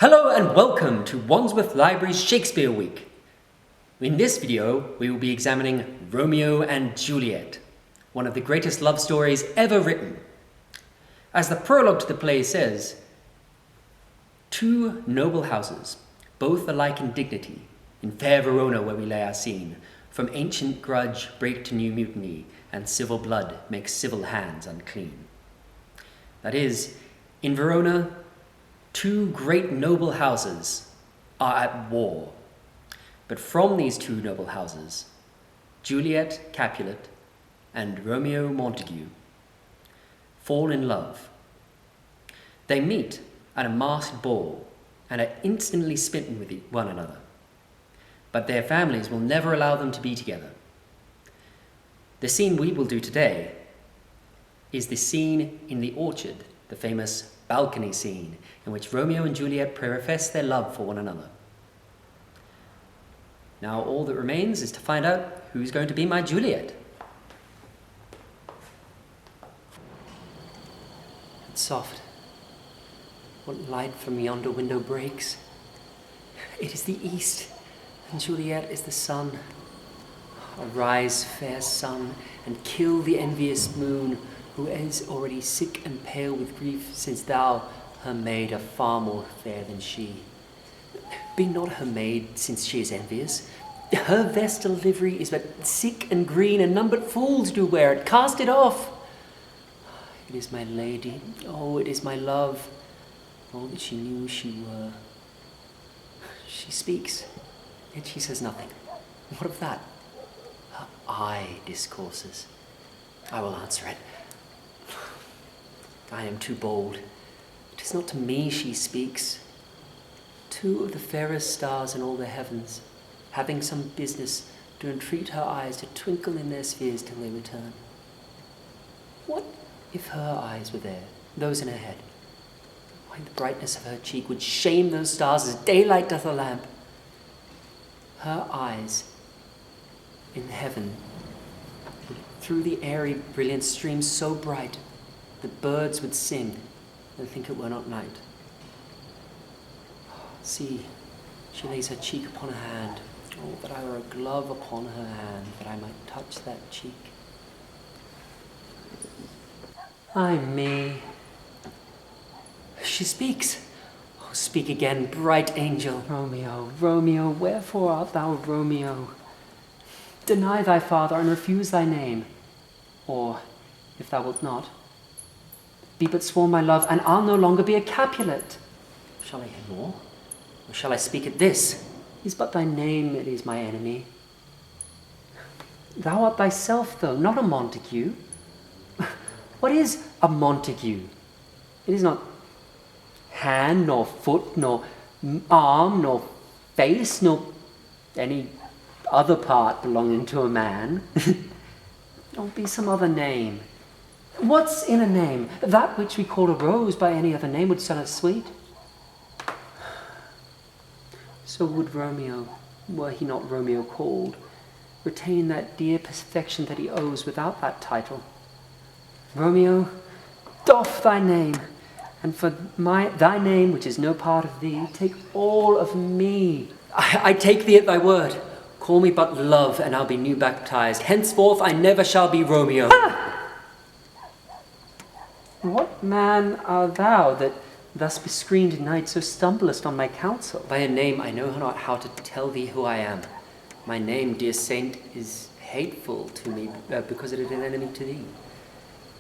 Hello and welcome to Wandsworth Library's Shakespeare Week. In this video, we will be examining Romeo and Juliet, one of the greatest love stories ever written. As the prologue to the play says, two noble houses, both alike in dignity, in fair Verona where we lay our scene, from ancient grudge break to new mutiny, and civil blood makes civil hands unclean. That is, in Verona, two great noble houses are at war. But from these two noble houses, Juliet Capulet and Romeo Montague fall in love. They meet at a masked ball and are instantly smitten with one another. But their families will never allow them to be together. The scene we will do today is the scene in the orchard, the famous balcony scene in which Romeo and Juliet profess their love for one another. Now all that remains is to find out who's going to be my Juliet. It's soft. What light from yonder window breaks? It is the east, and Juliet is the sun. Arise, fair sun, and kill the envious moon, who is already sick and pale with grief, since thou, her maid, are far more fair than she. Be not her maid, since she is envious. Her vestal livery is but sick and green, and none but fools do wear it. Cast it off. It is my lady, oh, it is my love, all that she knew she were. She speaks, yet she says nothing. What of that? Her eye discourses. I will answer it. I am too bold. It is not to me she speaks. Two of the fairest stars in all the heavens, having some business, do entreat her eyes to twinkle in their spheres till they return. What if her eyes were there, those in her head? Why, the brightness of her cheek would shame those stars as daylight doth a lamp. Her eyes in heaven, through the airy brilliant stream so bright, the birds would sing and think it were not night. See, she lays her cheek upon her hand. Oh, that I were a glove upon her hand, that I might touch that cheek. Ay me. She speaks. Oh, speak again, bright angel. Romeo, Romeo, wherefore art thou Romeo? Deny thy father and refuse thy name. Or, if thou wilt not, be but sworn my love, and I'll no longer be a Capulet. Shall I hear more? Or shall I speak at this? Is but thy name, it is my enemy. Thou art thyself, though, not a Montague. What is a Montague? It is not hand, nor foot, nor arm, nor face, nor any other part belonging to a man. Don't be some other name. What's in a name? That which we call a rose by any other name would sound as sweet. So would Romeo, were he not Romeo called, retain that dear perfection that he owes without that title. Romeo, doff thy name, and for thy name, which is no part of thee, take all of me. I take thee at thy word. Call me but love, and I'll be new baptized. Henceforth I never shall be Romeo. Ah! What man art thou that thus bescreened night so stumblest on my counsel? By a name I know not how to tell thee who I am. My name, dear saint, is hateful to me because it is an enemy to thee.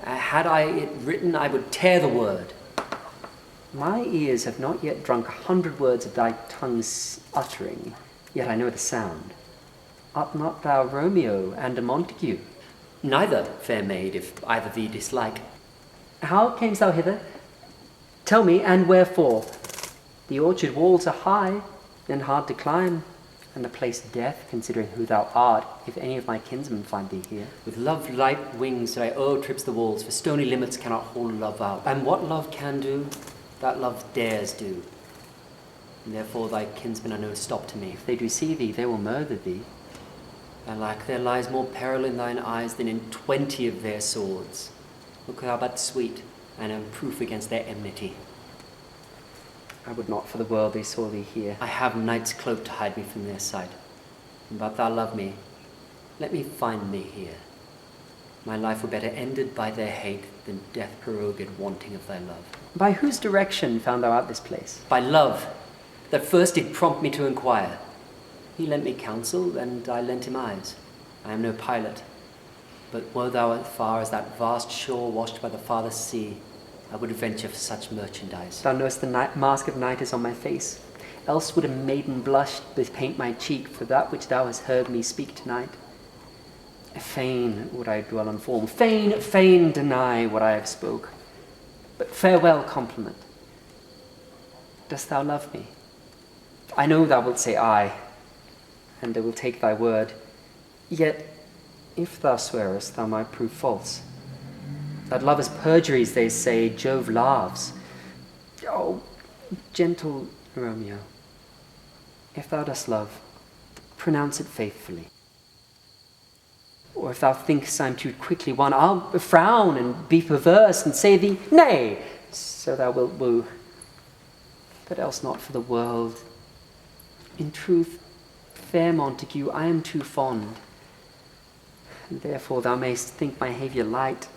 Had I it written, I would tear the word. My ears have not yet drunk 100 words of thy tongue's uttering, yet I know the sound. Art not thou Romeo and a Montague? Neither, fair maid, if either thee dislike. How camest thou hither? Tell me, and wherefore? The orchard walls are high and hard to climb, and the place death, considering who thou art, if any of my kinsmen find thee here. With love-light wings that I o'ertrips the walls, for stony limits cannot hold love out. And what love can do, that love dares do. And therefore thy kinsmen are no stop to me. If they do see thee, they will murder thee. Alack, there lies more peril in thine eyes than in 20 of their swords. Look thou but sweet, and am proof against their enmity. I would not for the world they saw thee here. I have night's cloak to hide me from their sight. But thou love me, let me find thee here. My life were better ended by their hate than death prorogued wanting of thy love. By whose direction found thou out this place? By love, that first did prompt me to inquire. He lent me counsel, and I lent him eyes. I am no pilot, but were thou as far as that vast shore washed by the farthest sea, I would venture for such merchandise. Thou knowest the mask of night is on my face. Else would a maiden blush bepaint my cheek for that which thou hast heard me speak tonight. Fain would I dwell on form, fain deny what I have spoke. But farewell compliment. Dost thou love me? I know thou wilt say aye, and I will take thy word. Yet, if thou swearest, thou might prove false. That love is perjuries, they say, Jove laughs. Oh, gentle Romeo, if thou dost love, pronounce it faithfully. Or if thou think'st I'm too quickly won, I'll frown and be perverse and say thee, nay, so thou wilt woo. But else not for the world. In truth, fair Montague, I am too fond, and therefore thou mayst think my behaviour light.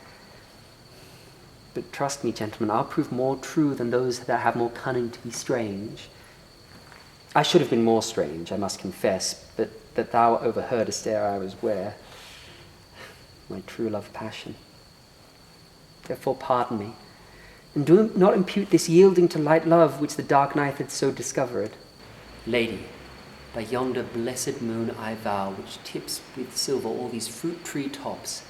But trust me, gentlemen, I'll prove more true than those that have more cunning to be strange. I should have been more strange, I must confess, but that thou overheardest ere I was ware my true love passion. Therefore pardon me, and do not impute this yielding to light love which the dark night hath so discovered. Lady, by yonder blessed moon I vow, which tips with silver all these fruit tree tops.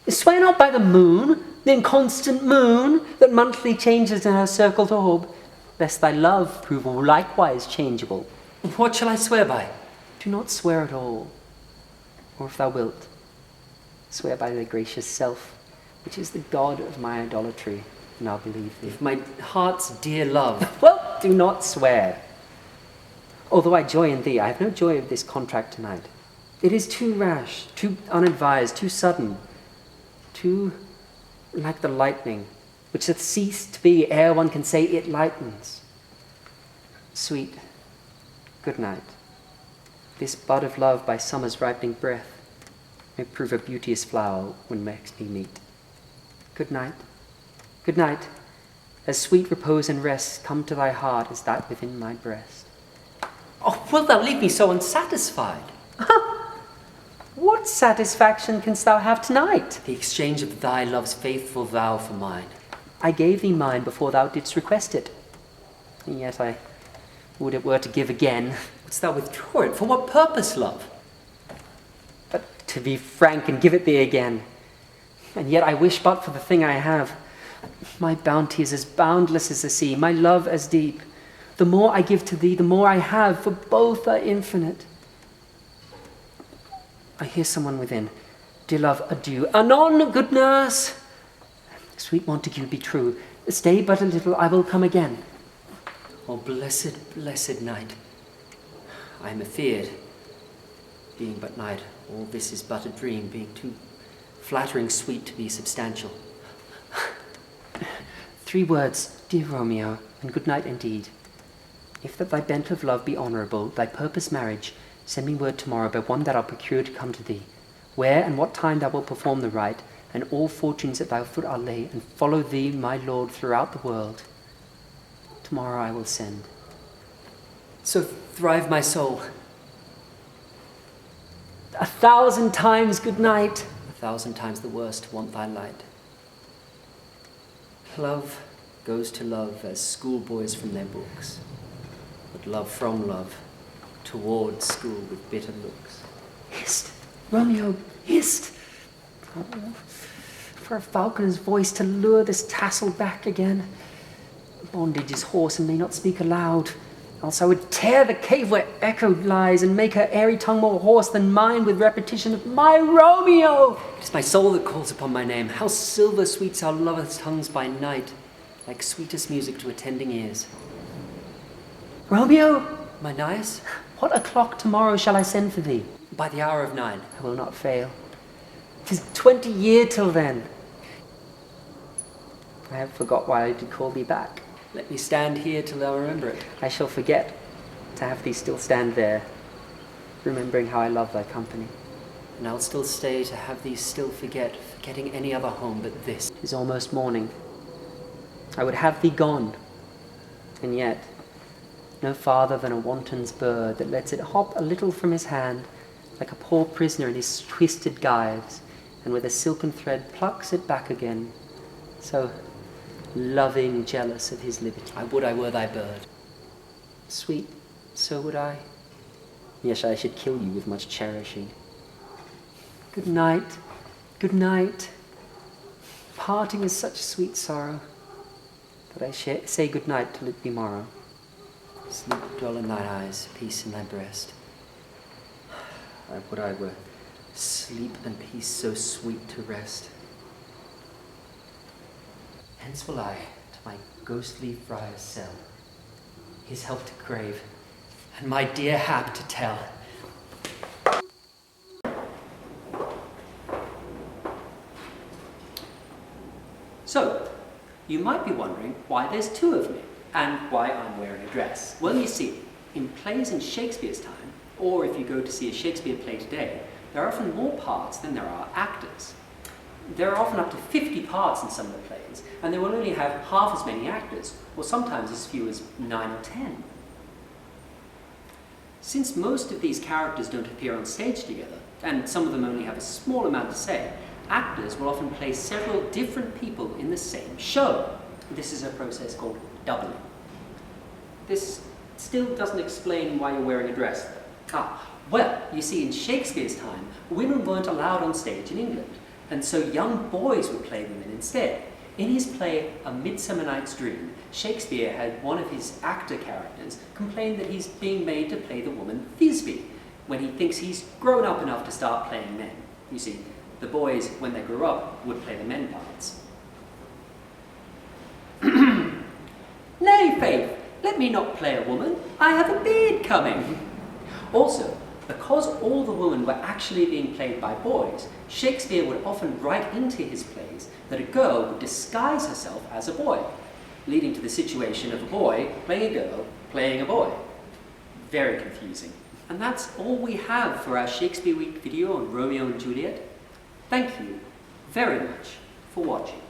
Swear not by the moon, the inconstant moon, that monthly changes in her circled orb, lest thy love prove likewise changeable. What shall I swear by? Do not swear at all, or if thou wilt, swear by thy gracious self, which is the god of my idolatry, and I'll believe thee. If my heart's dear love... Well, do not swear. Although I joy in thee, I have no joy of this contract tonight. It is too rash, too unadvised, too sudden, too like the lightning, which hath ceased to be ere one can say it lightens. Sweet, good night. This bud of love by summer's ripening breath may prove a beauteous flower when next we meet. Good night, good night, as sweet repose and rest come to thy heart as that within my breast. Oh, wilt thou leave me so unsatisfied? What satisfaction canst thou have tonight? The exchange of thy love's faithful vow for mine. I gave thee mine before thou didst request it, and yet I would it were to give again. Wouldst thou withdraw it? For what purpose, love? But to be frank and give it thee again. And yet I wish but for the thing I have. My bounty is as boundless as the sea, my love as deep. The more I give to thee, the more I have, for both are infinite. I hear someone within. Dear love, adieu. Anon, good nurse. Sweet Montague, be true. Stay but a little, I will come again. Oh, blessed, blessed night. I am afeard, being but night, all this is but a dream, being too flattering sweet to be substantial. 3 words, dear Romeo, and good night indeed. If that thy bent of love be honourable, thy purpose marriage, send me word tomorrow by one that I'll procure to come to thee, where and what time thou wilt perform the rite, and all fortunes at thy foot I'll lay, and follow thee, my lord, throughout the world. Tomorrow I will send. So thrive my soul. 1,000 times good night. 1,000 times the worst to want thy light. Love goes to love as schoolboys from their books, but love from love towards school with bitter looks. Hist, Romeo, hist! Oh, for a falconer's voice to lure this tassel back again. Bondage is hoarse and may not speak aloud, else I would tear the cave where echo lies, and make her airy tongue more hoarse than mine with repetition of my Romeo. It is my soul that calls upon my name. How silver sweets our lovers' tongues by night, like sweetest music to attending ears. Romeo, my Nias, what o'clock tomorrow shall I send for thee? By the hour of 9. I will not fail. 'Tis 20 year till then. I have forgot why I did call thee back. Let me stand here till I remember it. I shall forget to have thee still stand there, remembering how I love thy company. And I'll still stay to have thee still forgetting any other home but this. 'Tis almost morning. I would have thee gone, and yet no farther than a wanton's bird that lets it hop a little from his hand, like a poor prisoner in his twisted gyves, and with a silken thread plucks it back again, so loving, jealous of his liberty. I would I were thy bird. Sweet, so would I. Yes, I should kill you with much cherishing. Good night, good night. Parting is such sweet sorrow, but I say good night till it be morrow. Sleep dwell in thine eyes, peace in thy breast. I would I were sleep and peace so sweet to rest. Hence will I to my ghostly friar's cell, his help to crave, and my dear hap to tell. So, you might be wondering why there's two of me, and why I'm wearing a dress. Well, you see, in plays in Shakespeare's time, or if you go to see a Shakespeare play today, there are often more parts than there are actors. There are often up to 50 parts in some of the plays, and they will only have half as many actors, or sometimes as few as 9 or 10. Since most of these characters don't appear on stage together, and some of them only have a small amount to say, actors will often play several different people in the same show. This is a process called doubling. This still doesn't explain why you're wearing a dress, though. Well, you see, in Shakespeare's time, women weren't allowed on stage in England, and so young boys would play women instead. In his play, A Midsummer Night's Dream, Shakespeare had one of his actor characters complain that he's being made to play the woman Thisbe, when he thinks he's grown up enough to start playing men. You see, the boys, when they grew up, would play the men parts. Nay, Faith, let me not play a woman. I have a beard coming. Also, because all the women were actually being played by boys, Shakespeare would often write into his plays that a girl would disguise herself as a boy, leading to the situation of a boy playing a girl playing a boy. Very confusing. And that's all we have for our Shakespeare Week video on Romeo and Juliet. Thank you very much for watching.